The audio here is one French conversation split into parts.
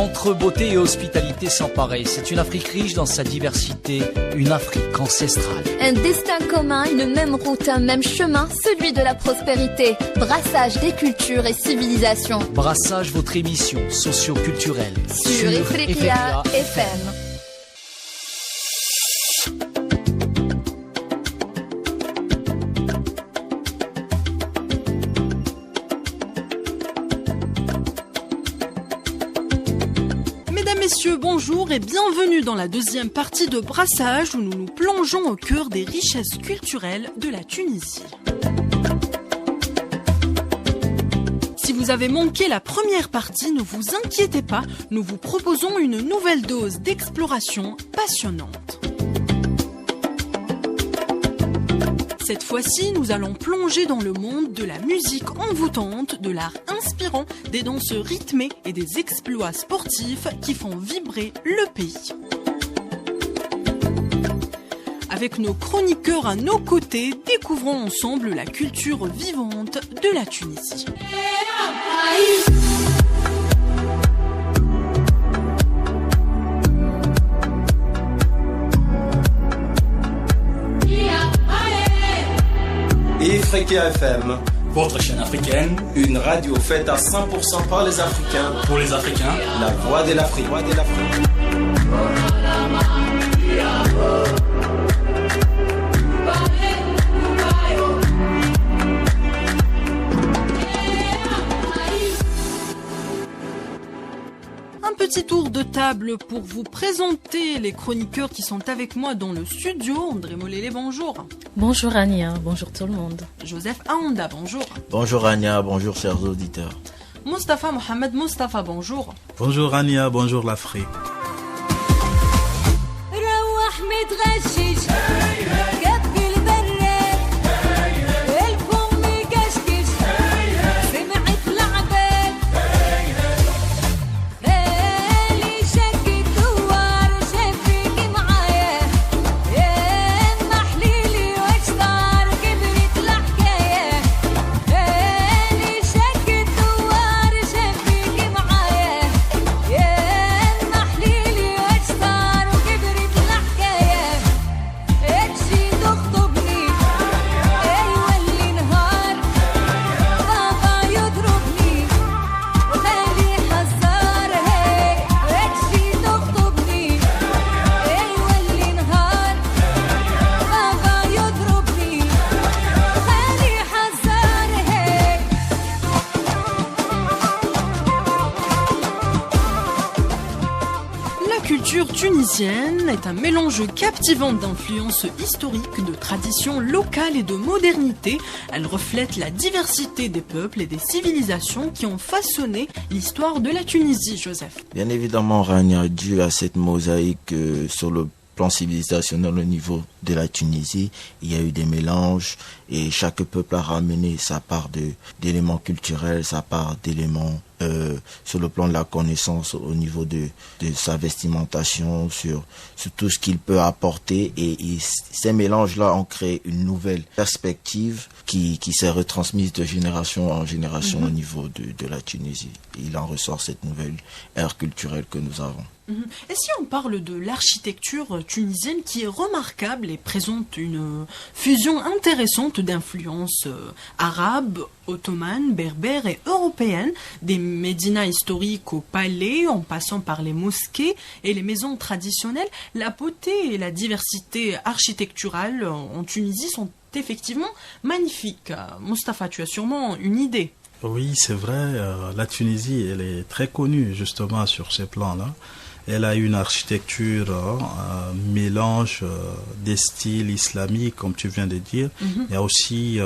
Entre beauté et hospitalité sans pareil, c'est une Afrique riche dans sa diversité, une Afrique ancestrale. Un destin commun, une même route, un même chemin, celui de la prospérité. Brassage des cultures et civilisations. Brassage, votre émission socio-culturelle sur Ifriqiya FM. Messieurs, bonjour et bienvenue dans la deuxième partie de Brassage où nous nous plongeons au cœur des richesses culturelles de la Tunisie. Si vous avez manqué la première partie, ne vous inquiétez pas, nous vous proposons une nouvelle dose d'exploration passionnante. Cette fois-ci, nous allons plonger dans le monde de la musique envoûtante, de l'art inspirant, des danses rythmées et des exploits sportifs qui font vibrer le pays. Avec nos chroniqueurs à nos côtés, découvrons ensemble la culture vivante de la Tunisie. Ifriqiya FM, votre chaîne africaine, une radio faite à 100% par les Africains, pour les Africains, la voix de l'Afrique. Petit tour de table pour vous présenter les chroniqueurs qui sont avec moi dans le studio. André Molélé, bonjour. Bonjour Ania, bonjour tout le monde. Joseph Aonda, bonjour. Bonjour Ania, bonjour chers auditeurs. Mustafa Mohamed Mustafa, bonjour. Bonjour Ania, bonjour l'Afrique. Tunisienne est un mélange captivant d'influences historiques, de traditions locales et de modernité. Elle reflète la diversité des peuples et des civilisations qui ont façonné l'histoire de la Tunisie, Joseph. Bien évidemment, Rania, dû à cette mosaïque sur le plan civilisationnel au niveau de la Tunisie, il y a eu des mélanges et chaque peuple a ramené sa part d'éléments culturels, sa part d'éléments sur le plan de la connaissance au niveau de sa vestimentation, sur tout ce qu'il peut apporter et ces mélanges-là ont créé une nouvelle perspective qui s'est retransmise de génération en génération au niveau de la Tunisie. Il en ressort cette nouvelle ère culturelle que nous avons. Et si on parle de l'architecture tunisienne qui est remarquable et présente une fusion intéressante d'influences arabes, ottomanes, berbères et européennes, des médinas historiques au palais, en passant par les mosquées et les maisons traditionnelles, la beauté et la diversité architecturale en Tunisie sont effectivement magnifiques. Moustapha, tu as sûrement une idée. Oui, c'est vrai, la Tunisie, elle est très connue justement sur ces plans-là. Elle a une architecture, un mélange des styles islamiques, comme tu viens de dire. Il y a aussi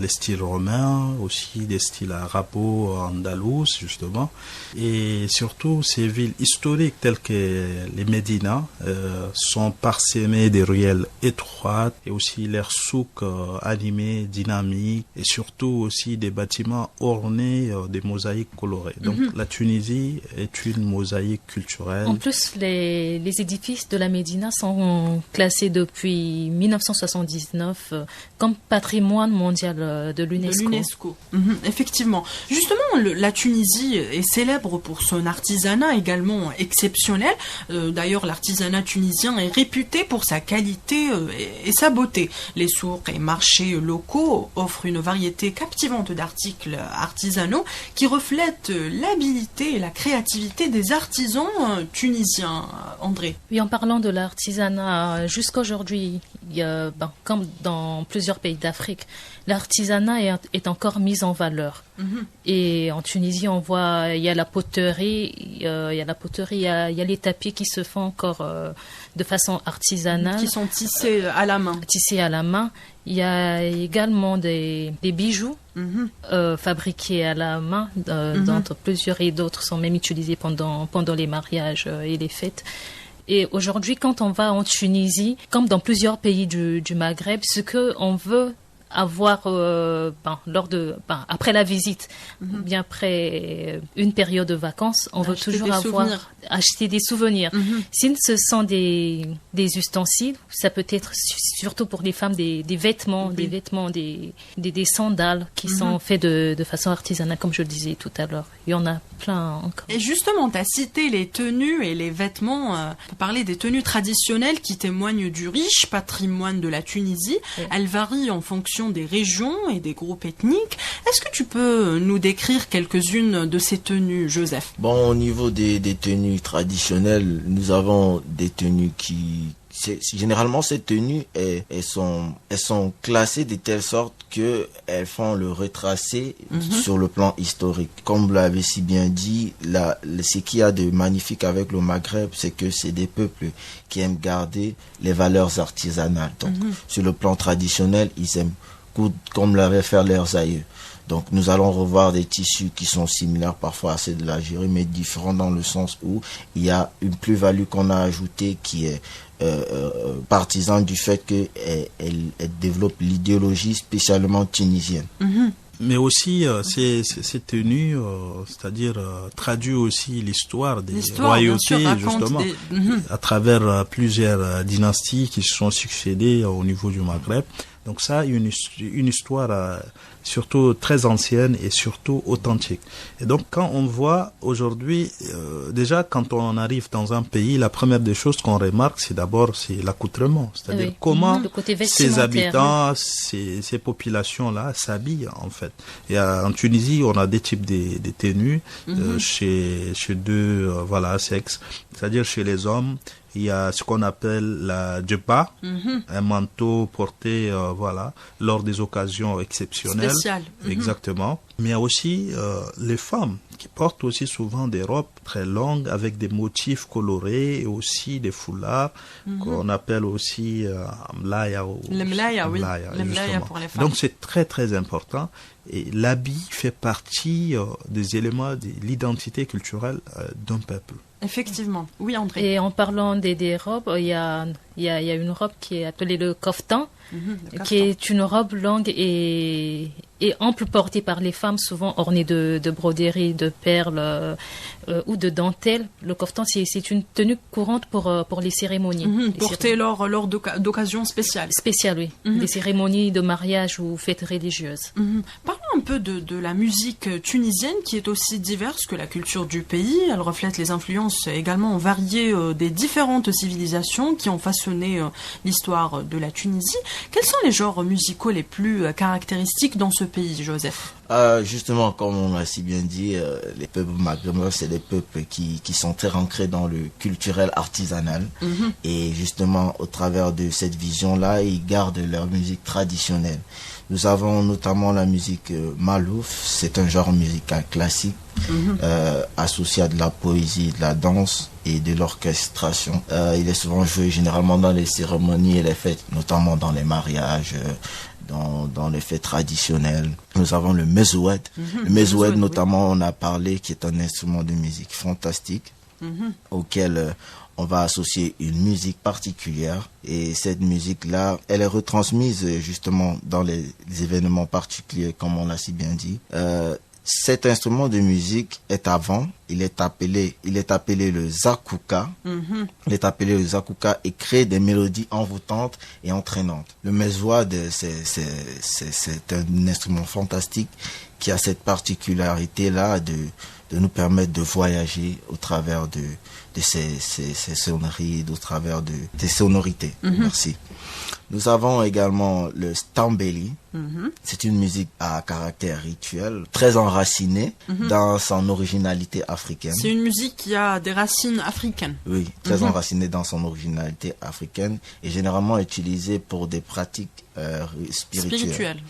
les styles romains, aussi des styles arabo-andalous, justement. Et surtout, ces villes historiques telles que les médinas sont parsemées de ruelles étroites et aussi leurs souks animés, dynamiques et surtout aussi des bâtiments ornés des mosaïques colorées. Donc, la Tunisie est une mosaïque culturelle plus, les édifices de la Médina sont classés depuis 1979 comme patrimoine mondial de l'UNESCO. Effectivement. Justement, la Tunisie est célèbre pour son artisanat également exceptionnel. D'ailleurs, l'artisanat tunisien est réputé pour sa qualité et sa beauté. Les souks et marchés locaux offrent une variété captivante d'articles artisanaux qui reflètent l'habilité et la créativité des artisans tunisiens. André. Oui, en parlant de l'artisanat, jusqu'à aujourd'hui, comme dans plusieurs pays d'Afrique, l'artisanat est encore mis en valeur. Et en Tunisie, on voit, il y a la poterie, il y a les tapis qui se font encore de façon artisanale. Qui sont tissés à la main. Tissés à la main. Il y a également des bijoux fabriqués à la main, dont plusieurs et d'autres sont même utilisés pendant les mariages et les fêtes. Et aujourd'hui, quand on va en Tunisie, comme dans plusieurs pays du Maghreb, ce qu'on veut avoir après la visite, bien après une période de vacances, on veut toujours acheter des souvenirs. Si ce sont des ustensiles, ça peut être surtout pour les femmes des vêtements, des sandales qui sont faits de façon artisanale, comme je le disais tout à l'heure. Il y en a plein encore. Et justement, tu as cité les tenues et les vêtements. On peut parler des tenues traditionnelles qui témoignent du riche patrimoine de la Tunisie. Oui. Elles varient en fonction des régions et des groupes ethniques. Est-ce que tu peux nous décrire quelques-unes de ces tenues, Joseph? Bon, au niveau des tenues traditionnelles, nous avons des tenues généralement, ces tenues, elles sont classées de telle sorte que elles font le retracé sur le plan historique. Comme vous l'avez si bien dit, ce qu'il y a de magnifique avec le Maghreb, c'est que c'est des peuples qui aiment garder les valeurs artisanales. Donc, sur le plan traditionnel, ils aiment comme l'avaient fait leurs aïeux. Donc nous allons revoir des tissus qui sont similaires parfois à ceux de l'Algérie, mais différents dans le sens où il y a une plus-value qu'on a ajoutée qui est partisan du fait qu'elle développe l'idéologie spécialement tunisienne. Mais aussi, ces tenues, c'est-à-dire traduit aussi l'histoire des royautés, justement, à travers plusieurs dynasties qui se sont succédées au niveau du Maghreb. Donc ça, une histoire surtout très ancienne et surtout authentique. Et donc quand on voit aujourd'hui, déjà quand on arrive dans un pays, la première des choses qu'on remarque, c'est l'accoutrement. C'est-à-dire comment ces habitants, ces populations-là s'habillent en fait. Et en Tunisie, on a des types de tenues chez deux sexes. C'est-à-dire chez les hommes, il y a ce qu'on appelle la djebba, un manteau porté lors des occasions exceptionnelles. Spécial. Exactement. Mais il y a aussi les femmes qui portent aussi souvent des robes très longues avec des motifs colorés et aussi des foulards qu'on appelle aussi mlaya. Le mlaya, oui. Le mlaya pour les femmes. Donc c'est très très important. Et l'habit fait partie des éléments de l'identité culturelle d'un peuple. Effectivement. Oui, André. Et en parlant des robes, il y a une robe qui est appelée le koftan, qui est une robe longue et ample portée par les femmes, souvent ornée de broderies, de perles ou de dentelles. Le koftan, c'est une tenue courante pour les cérémonies. Portée lors d'occasions spéciales. Spéciales, oui. Des cérémonies de mariage ou fêtes religieuses. Parlons un peu de la musique tunisienne qui est aussi diverse que la culture du pays. Elle reflète les influences également variées des différentes civilisations qui ont façonné l'histoire de la Tunisie. Quels sont les genres musicaux les plus caractéristiques dans ce pays, Joseph? Justement, comme on l'a si bien dit, les peuples maghrébins, c'est des peuples qui sont très ancrés dans le culturel artisanal. Et justement, au travers de cette vision-là, ils gardent leur musique traditionnelle. Nous avons notamment la musique malouf, c'est un genre musical classique associé à de la poésie, de la danse et de l'orchestration. Il est souvent joué généralement dans les cérémonies et les fêtes, notamment dans les mariages, dans les fêtes traditionnelles. Nous avons le mezoued. Le mezoued, notamment, on a parlé, qui est un instrument de musique fantastique auquel on va associer une musique particulière. Et cette musique-là, elle est retransmise justement dans les événements particuliers, comme on l'a si bien dit. Cet instrument de musique est avant, il est appelé le zakuka. Il est appelé le zakuka et crée des mélodies envoûtantes et entraînantes. Le mezwa, c'est un instrument fantastique qui a cette particularité-là de nous permettre de voyager au travers de ces sonneries, au travers des sonorités. Merci. Nous avons également le stambeli. C'est une musique à caractère rituel, très enracinée dans son originalité africaine. C'est une musique qui a des racines africaines. Oui, très enracinée dans son originalité africaine et généralement utilisée pour des pratiques spirituelles.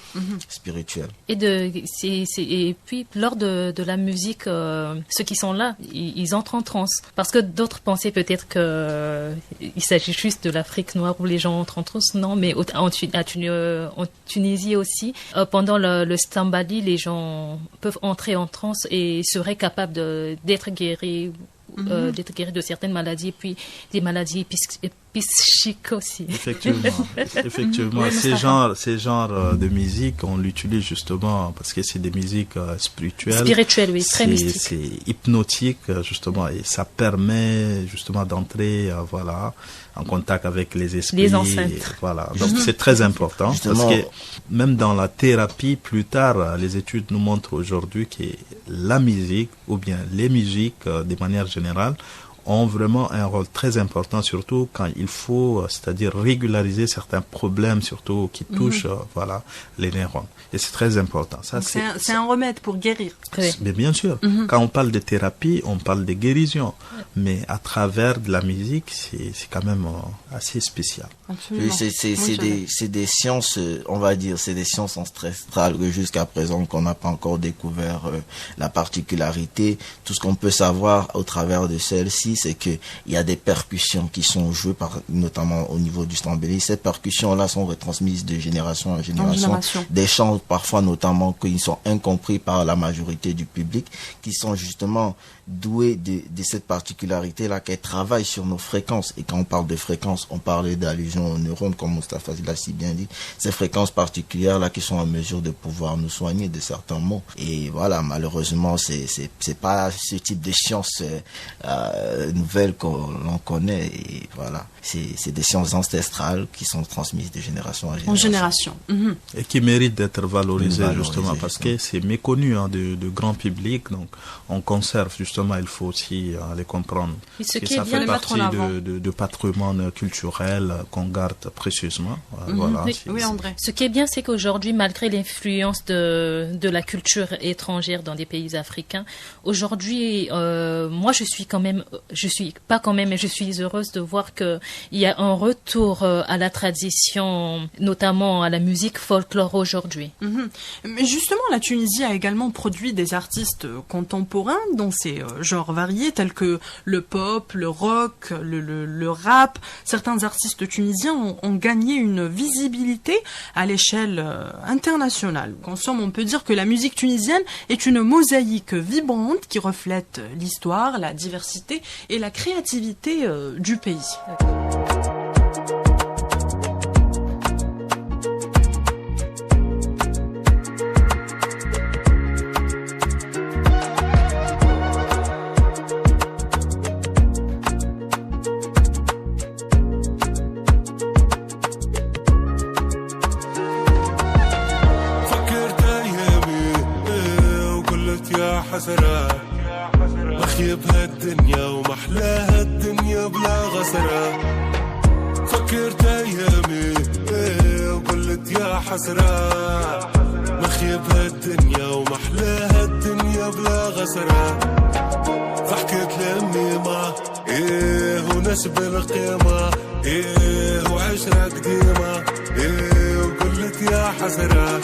Et puis lors de la musique, ceux qui sont là, ils entrent en transe. Parce que d'autres pensaient peut-être qu'il s'agit juste de l'Afrique noire où les gens entrent en transe. Non, mais en Tunisie aussi, pendant le stambali, les gens peuvent entrer en transe et seraient capables d'être guéris. D'être guéri de certaines maladies et puis des maladies psychiques aussi. Effectivement. Oui, ces genres de musique, on l'utilise justement parce que c'est des musiques spirituelles. Spirituelles, oui, très mystiques. C'est hypnotique justement et ça permet justement d'entrer en contact avec les esprits. Les ancêtres. Voilà. Donc c'est très important justement, parce que même dans la thérapie, plus tard, les études nous montrent aujourd'hui que la musique ou bien les musiques de manière générale ont vraiment un rôle très important, surtout quand il faut, c'est-à-dire régulariser certains problèmes, surtout qui touchent les neurones. Et c'est très important. Ça, c'est un remède pour guérir. Mais bien sûr, quand on parle de thérapie, on parle de guérison. Mais à travers de la musique, c'est quand même assez spécial. Absolument. C'est des sciences, on va dire, c'est des sciences ancestrales que jusqu'à présent qu'on n'a pas encore découvert la particularité. Tout ce qu'on peut savoir au travers de celle-ci, c'est que il y a des percussions qui sont jouées notamment au niveau du stambeli. Ces percussions-là sont retransmises de génération en génération. Des chants parfois notamment qui sont incompris par la majorité du public, qui sont justement doués de cette particularité-là, qu'elle travaille sur nos fréquences. Et quand on parle de fréquences, on parlait d'allusion aux neurones, comme Moustapha l'a si bien dit. Ces fréquences particulières-là qui sont en mesure de pouvoir nous soigner de certains maux. Et voilà, malheureusement, c'est pas ce type de science nouvelle qu'on connaît. Et voilà, c'est des sciences ancestrales qui sont transmises de génération en génération. Et qui méritent d'être valorisées justement parce que c'est méconnu de grand public. Donc, on conserve justement, il faut aussi les comprendre. Et ce que qui ça est bien fait partie de patrimoine culturel qu'on garde précieusement. Voilà, oui, André. Ce qui est bien, c'est qu'aujourd'hui, malgré l'influence de la culture étrangère dans des pays africains, aujourd'hui, moi, je suis heureuse de voir qu'il y a un retour à la tradition, notamment à la musique folklore aujourd'hui. Mais justement, la Tunisie a également produit des artistes contemporains dans ces genres variés tels que le pop, le rock, le rap. Certains artistes tunisiens ont gagné une visibilité à l'échelle internationale. En somme, on peut dire que la musique tunisienne est une mosaïque vibrante qui reflète l'histoire, la diversité et la créativité du pays. حسرة مخيبها الدنيا ومحلاها الدنيا بلا غسرة فكرت أيامي وقلت يا حسرة مخيبها الدنيا ومحلاها الدنيا بلا غسرة فحكيت لأمي ما ونسب القيمة وعشرة قديمة وقلت يا حسرة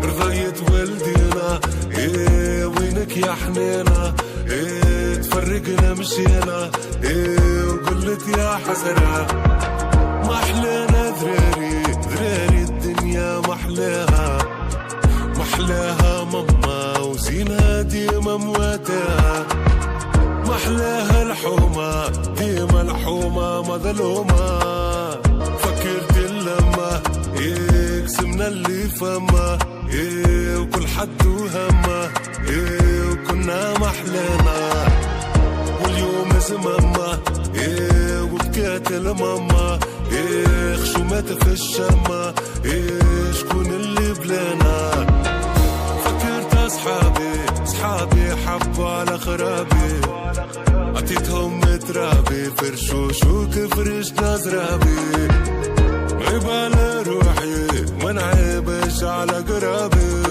رضيت والدينا وينك يا حنينة تفرقنا مشينا وقلت يا حسرة ما أحلانا ذراري الدنيا محلاها ماما وزينها ديما مواتاها محلاها الحومة ديما الحومة مظلومة فكرت اللمة قسمنا اللي فما وكل حد وهمه وكنا محلانا واليوم زمامة وبكات الماما خشومات في الشمة شكون اللي بلانا فكرت صحابي حبوا على خرابي عطيتهم ترابي فرشوش وكفرشنا زرابي غيب على روحي ما نعيبش على قرابي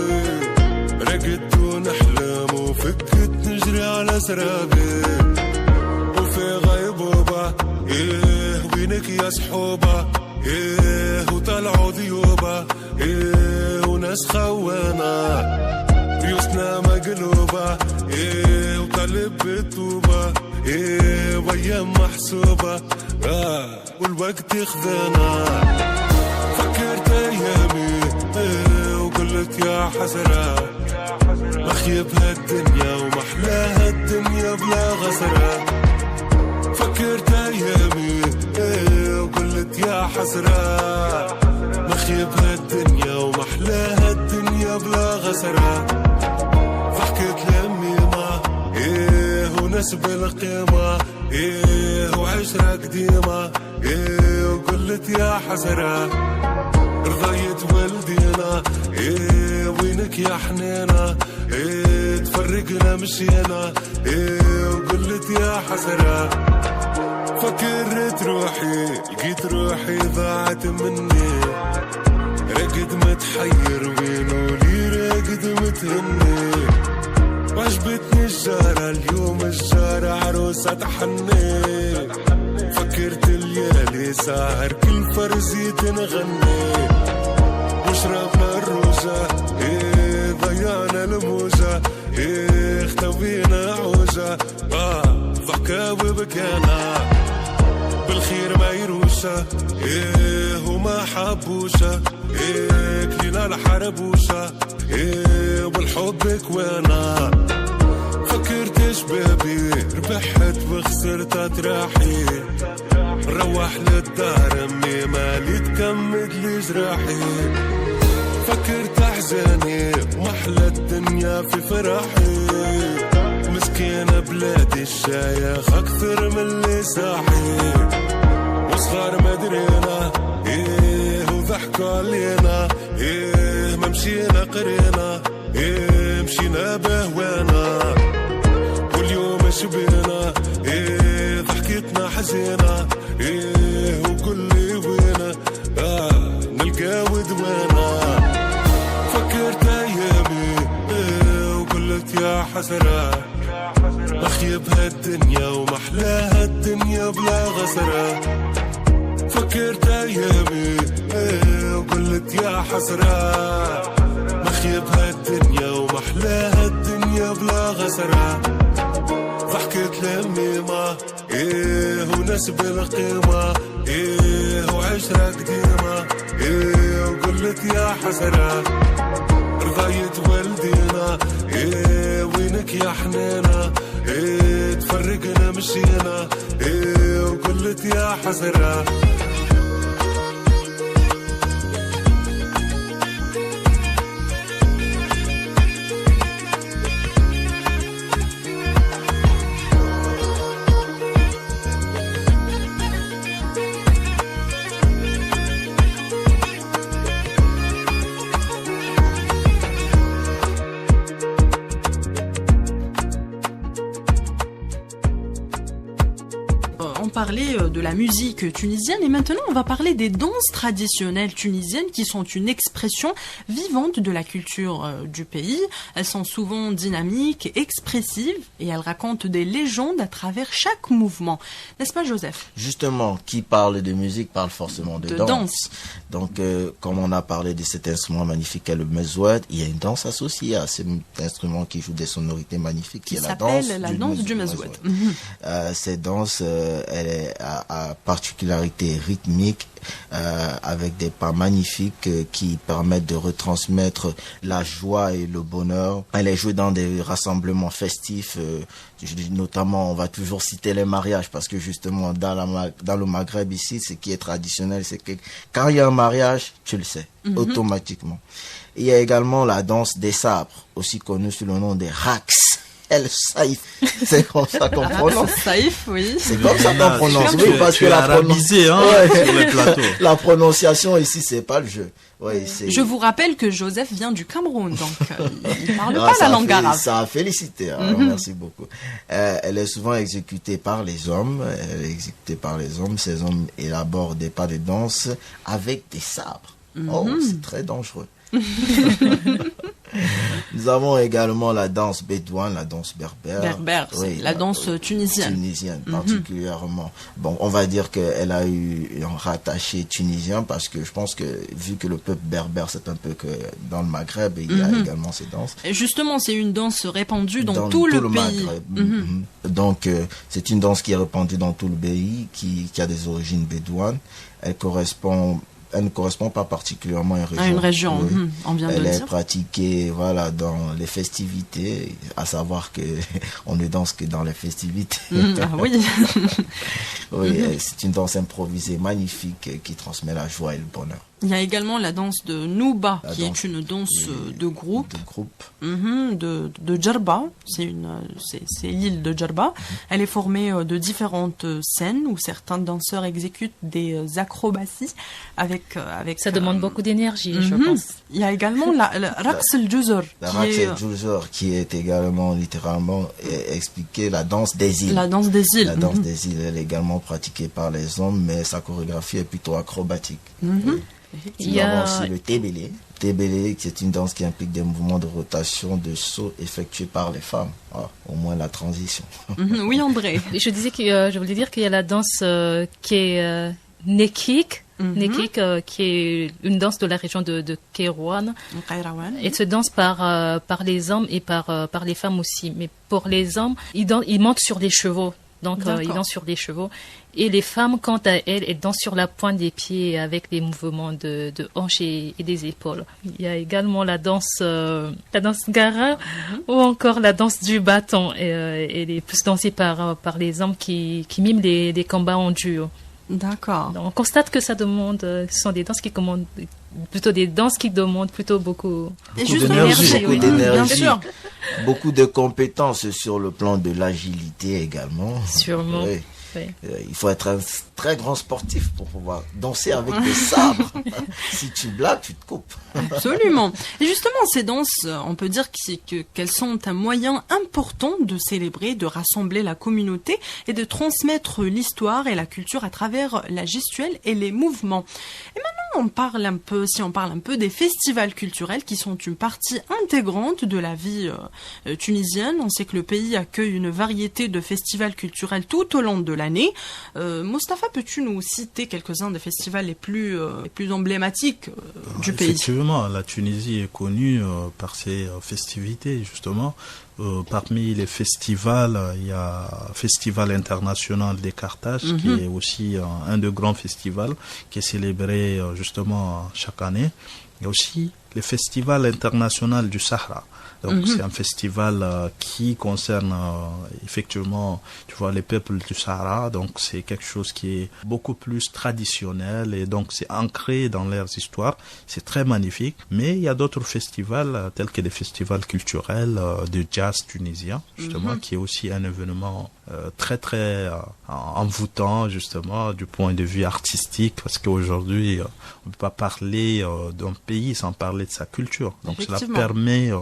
رقدت ونحلم وفكت نجري على سرابي وفي غيبوبة وينك يا صحوبة وطلعوا ذيوبة وناس خوانا ريوسنا مقلوبة وقلب بتوبة وايام محسوبة والوقت يخذنا فكرت ايامي وقلت يا حسرة مخيب هالدنيا ومحلاها الدنيا بلا غسرة فكرت ايامي وقلت يا حسرة مخيب هالدنيا ومحلاها الدنيا بلا غسرة فحكيت لامي ما وناس بالقيمة وعشرة قديمة وقلت يا حسرة رضيت والدينا وينك يا حنينة تفرقنا مشينا وقلت يا حسرة فكرت روحي لقيت روحي ضاعت مني راقد متحير وينو لي راقد متهني وعجبتني الجارة اليوم الجارة عروسة تحني فكرت الليالي ساهر كل فرزي تنغني وشربنا الروجة ضيعنا الموجة اختوينا عوجة ضحكة وبكانا بالخير ما يروشة وما حبوشة كلينا الحربوشة والحب كوانا فكرت شبابي ربحت وخسرت تراحي روح للدار امي مالي تكمد لي جراحي فكرت احزاني محلى الدنيا في فرحي مسكينة بلادي الشايخ اكثر من اللي ساحي وصغار مدرينا وضحكوا علينا ما مشينا قرينا مشينا بهوانا واليوم شبينا ضحكتنا حزينة وكل لي وينا نلقى ودوانا فكرت ايامي وقلت يا حسرة مخيب هالدنيا ومحلاها الدنيا بلا غسرة فكرت ايامي وقلت يا حسرة مخيب هالدنيا ومحلاها الدنيا بلا غسرة ضحكت لامي ما وناس بالقيمة وعشرة قديمة وقلت يا حسرة رضيت والدينا وينك يا حنينة تفرقنا مشينا وقلت يا حسرة Parler de la musique tunisienne et maintenant on va parler des danses traditionnelles tunisiennes qui sont une expression vivante de la culture du pays. Elles sont souvent dynamiques, expressives et elles racontent des légendes à travers chaque mouvement. N'est-ce pas Joseph? Justement, qui parle de musique parle forcément de danse. Donc comme on a parlé de cet instrument magnifique qu'est le mezoued, il y a une danse associée à cet instrument qui joue des sonorités magnifiques qui est la danse du mezoued. Mm-hmm. Cette danse elle est à particularité rythmique, avec des pas magnifiques qui permettent de retransmettre la joie et le bonheur. Elle est jouée dans des rassemblements festifs, notamment on va toujours citer les mariages, parce que justement dans le Maghreb ici, ce qui est traditionnel, c'est que quand il y a un mariage, tu le sais, automatiquement. Il y a également la danse des sabres, aussi connue sous le nom des Raqs. El Saïf, c'est comme ça qu'on prononce. Saïf, oui. C'est comme ça qu'on prononce. Oui, parce que la prononciation ici, c'est pas le jeu. Ouais, je vous rappelle que Joseph vient du Cameroun, donc il parle pas la langue arabe. Ça a félicité, merci beaucoup. Elle est souvent exécutée par les hommes. Ces hommes élaborent des pas de danse avec des sabres. Oh, c'est très dangereux. Nous avons également la danse bédouine, la danse berbère. Berbère, oui, la danse tunisienne. Tunisienne, particulièrement. Bon, on va dire qu'elle a eu un rattaché tunisien parce que je pense que, vu que le peuple berbère, c'est un peu que dans le Maghreb, il y a également ces danses. Et justement, c'est une danse répandue dans tout le pays. Maghreb. Donc, c'est une danse qui est répandue dans tout le pays, qui a des origines bédouines. Elle ne correspond pas particulièrement à une région. À une région, oui. On vient de le dire. Elle est pratiquée, dans les festivités, à savoir que on ne danse que dans les festivités. Ah oui. Oui, c'est une danse improvisée magnifique qui transmet la joie et le bonheur. Il y a également la danse de Nouba, qui est une danse de groupe. De Djerba, c'est l'île de Djerba. Elle est formée de différentes scènes où certains danseurs exécutent des acrobaties avec ça demande beaucoup d'énergie, je pense. Il y a également la Raqs el-Juzur. La Raqs el-Juzur, qui est également littéralement expliquée la danse des îles. La danse des îles. La danse des îles, elle est également pratiquée par les hommes, mais sa chorégraphie est plutôt acrobatique. Il y a aussi le tébélé. Tébélé, c'est une danse qui implique des mouvements de rotation, de saut effectués par les femmes. Au moins la transition. Oui, André. Je voulais dire qu'il y a la danse qui est Nekik. Nekik, qui est une danse de la région de Kairouan. Et se danse par les hommes et par les femmes aussi. Mais pour les hommes, ils montent sur des chevaux. Donc, ils dansent sur des chevaux. Et les femmes, quant à elles dansent sur la pointe des pieds avec des mouvements de hanches et des épaules. Il y a également la danse Gara ou encore la danse du bâton. Elle est plus dansée par les hommes qui miment les combats en duo. D'accord. Donc, on constate que ce sont des danses qui demandent plutôt beaucoup d'énergie. Bien sûr. Beaucoup de compétences sur le plan de l'agilité également. Sûrement. Oui. Oui. Il faut être un très grand sportif pour pouvoir danser avec des sabres. Si tu blagues, tu te coupes. Absolument. Et justement, ces danses, on peut dire qu'elles sont un moyen important de célébrer, de rassembler la communauté et de transmettre l'histoire et la culture à travers la gestuelle et les mouvements. Et maintenant, on parle un peu des festivals culturels qui sont une partie intégrante de la vie tunisienne. On sait que le pays accueille une variété de festivals culturels tout au long de l'année. Mostafa, peux-tu nous citer quelques-uns des festivals les plus emblématiques du pays? Effectivement, la Tunisie est connue par ses festivités, justement. Parmi les festivals, il y a Festival international des Carthages, qui est aussi un des grands festivals qui est célébré justement chaque année. Il y a aussi le Festival international du Sahara. Donc c'est un festival qui concerne effectivement, tu vois, les peuples du Sahara. Donc c'est quelque chose qui est beaucoup plus traditionnel et donc c'est ancré dans leurs histoires. C'est très magnifique. Mais il y a d'autres festivals tels que des festivals culturels de jazz tunisien, justement, qui est aussi un événement très très envoûtant, justement, du point de vue artistique, parce qu'aujourd'hui on ne peut pas parler d'un pays sans parler de sa culture. Donc cela permet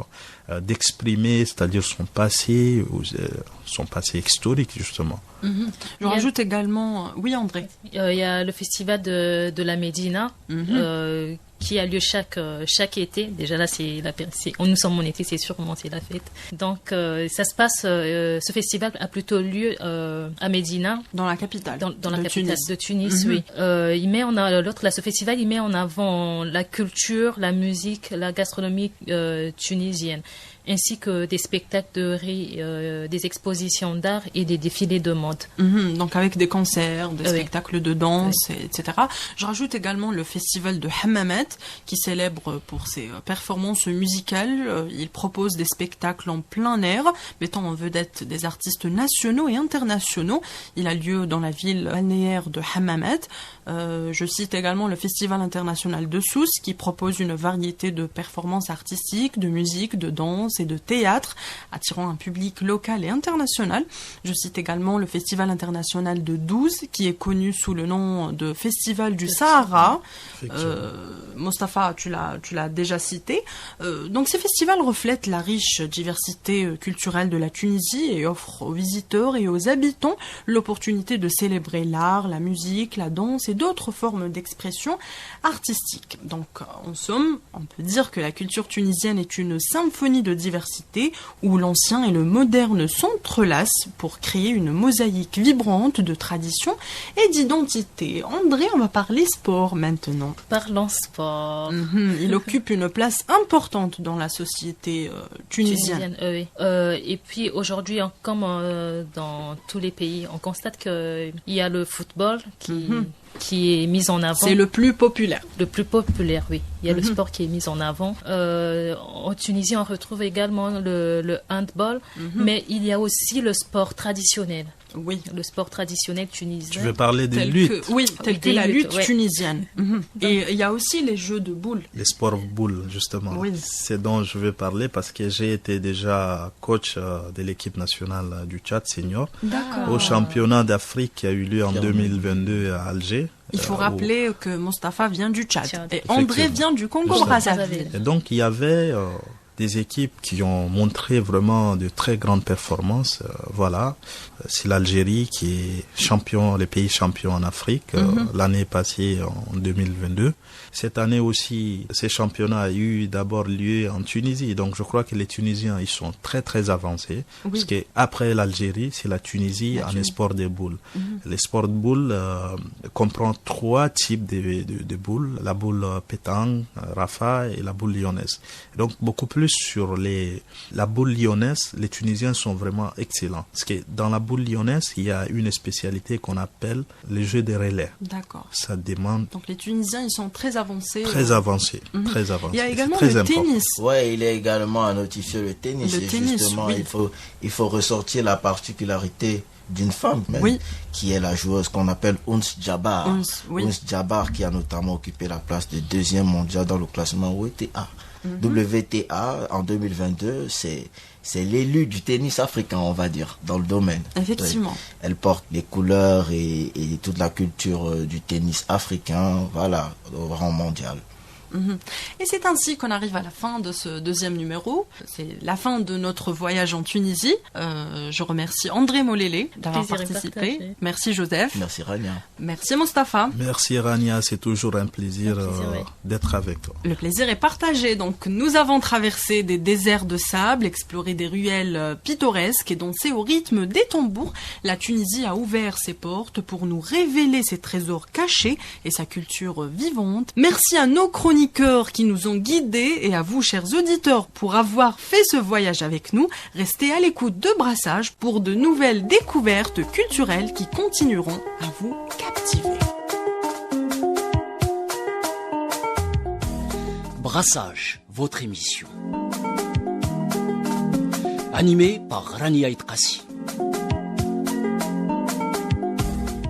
d'exprimer, c'est-à-dire son passé historique, justement. Je rajoute également... Oui, André. Il y a le festival de la Médina, qui a lieu chaque été. Déjà là, nous sommes en été, c'est sûrement c'est la fête. Donc ça se passe, ce festival a plutôt lieu à Médina, dans la capitale, dans la capitale de Tunis, oui. Ce festival, il met en avant la culture, la musique, la gastronomie tunisienne. ainsi que des spectacles de rire, des expositions d'art et des défilés de mode. Donc avec des concerts, des spectacles de danse, etc. Je rajoute également le festival de Hammamet qui célèbre pour ses performances musicales. Il propose des spectacles en plein air, mettant en vedette des artistes nationaux et internationaux. Il a lieu dans la ville balnéaire de Hammamet. Je cite également le Festival international de Sousse qui propose une variété de performances artistiques, de musique, de danse et de théâtre, attirant un public local et international. Je cite également le Festival international de Douze qui est connu sous le nom de Festival du Sahara. Mostafa, tu l'as déjà cité. Donc ces festivals reflètent la riche diversité culturelle de la Tunisie et offrent aux visiteurs et aux habitants l'opportunité de célébrer l'art, la musique, la danse et d'autres formes d'expression artistique. Donc en somme, on peut dire que la culture tunisienne est une symphonie de diversité où l'ancien et le moderne s'entrelacent pour créer une mosaïque vibrante de traditions et d'identité. André, on va parler sport maintenant. Parlons sport. Il occupe une place importante dans la société tunisienne. Oui. Et puis aujourd'hui, comme dans tous les pays, on constate qu'il y a le football qui est mis en avant. C'est le plus populaire. Le plus populaire, oui. Il y a le sport qui est mis en avant. En Tunisie, on retrouve également le handball, mais il y a aussi le sport traditionnel. Oui. Le sport traditionnel tunisien. Tu veux parler des luttes? Telle que la lutte tunisienne. Et il y a aussi les jeux de boules. Les sports boules, justement. Oui. C'est dont je veux parler parce que j'ai été déjà coach de l'équipe nationale du Tchad senior au championnat d'Afrique qui a eu lieu en 2022 à Alger. Il faut rappeler que Mostafa vient du Tchad et André vient du Congo-Brazzaville. Et donc il y avait des équipes qui ont montré vraiment de très grandes performances. Voilà, c'est l'Algérie qui est champion, les pays champions en Afrique l'année passée en 2022. Cette année aussi, ces championnats ont eu d'abord lieu en Tunisie. Donc je crois que les Tunisiens, ils sont très très avancés. Parce que après l'Algérie, c'est la Tunisie en sport des boules. Les sports de boules comprend 3 types de boules. La boule pétanque, rafa et la boule lyonnaise. Donc beaucoup plus sur la boule lyonnaise, les Tunisiens sont vraiment excellents. Parce que dans la boule lyonnaise, il y a une spécialité qu'on appelle le jeu des relais. D'accord. Ça demande... Donc les Tunisiens, ils sont très avancés. Très avancés, très avancés. Il y a également le tennis. Ouais, il est également à notifier le tennis. Le tennis, justement, il faut ressortir la particularité d'une femme qui est la joueuse qu'on appelle Ons Jabbar. Ons Jabbar qui a notamment occupé la place de 2e mondial dans le classement WTA. WTA en 2022, c'est l'élu du tennis africain, on va dire, dans le domaine. Effectivement. Elle porte les couleurs et toute la culture du tennis africain, voilà, au rang mondial. Et c'est ainsi qu'on arrive à la fin de ce 2e numéro. C'est la fin de notre voyage en Tunisie. Je remercie André Molélé d'avoir participé. Merci Joseph. Merci Rania. Merci Mostafa. Merci Rania, c'est toujours un plaisir, d'être avec toi. Le plaisir est partagé. Donc nous avons traversé des déserts de sable, exploré des ruelles pittoresques et dansé au rythme des tambours. La Tunisie a ouvert ses portes pour nous révéler ses trésors cachés et sa culture vivante. Merci à nos chroniqueurs qui nous ont guidés et à vous, chers auditeurs, pour avoir fait ce voyage avec nous. Restez à l'écoute de Brassage pour de nouvelles découvertes culturelles qui continueront à vous captiver. Brassage, votre émission. Animée par Rania Itkassi.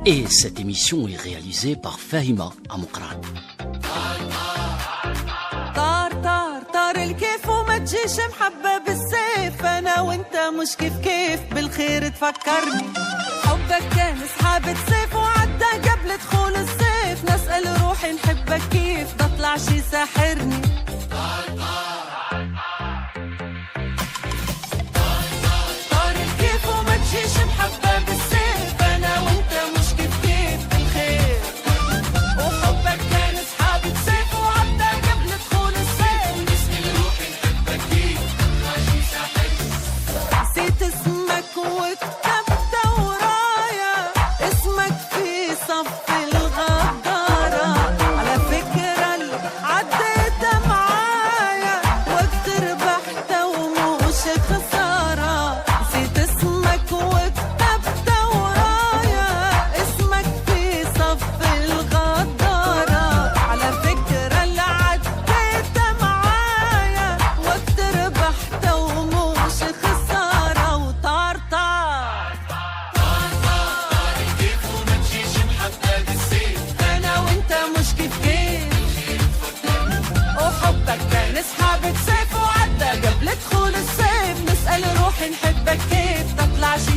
Et cette émission est réalisée par Fahima Amoukran. طار الكيف وما تجيش محبة بالسيف أنا وانت مش كيف بالخير تفكرني حبك كان سحابة سيف وعدى قبل دخول الصيف نسأل روحي نحبك كيف تطلع شي ساحرني طار الكيف وما تجيش محبة بالسيف أنا وانت مش كيف بالخير وحبك كان سحابة سيف وعدى قبل دخول نسيت اسمك وكتبت ورايا اسمك في صف الغدارة على فكرة اللي عديت معايا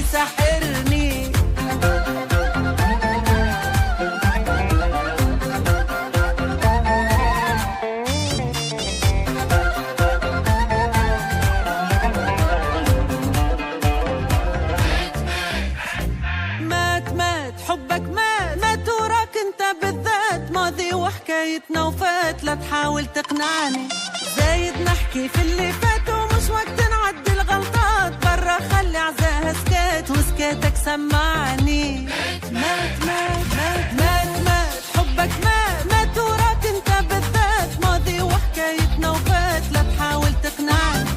مسحرني. مات حبك مات وراك انت بالذات، ماضي وحكايتنا وفات، لا تحاول تقنعني. زايد نحكي في اللي فات ومش وقت نعدي الغلطات، برا خلي عزاها سكات وسكاتك سمعني. مات حبك مات وراك انت بالذات، ماضي وحكايتنا وفات، لا تحاول تقنعني.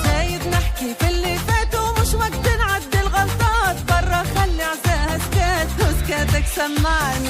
زايد نحكي في اللي فات ومش وقت نعدي الغلطات، برا خلي عزاها سكات وسكاتك سمعني.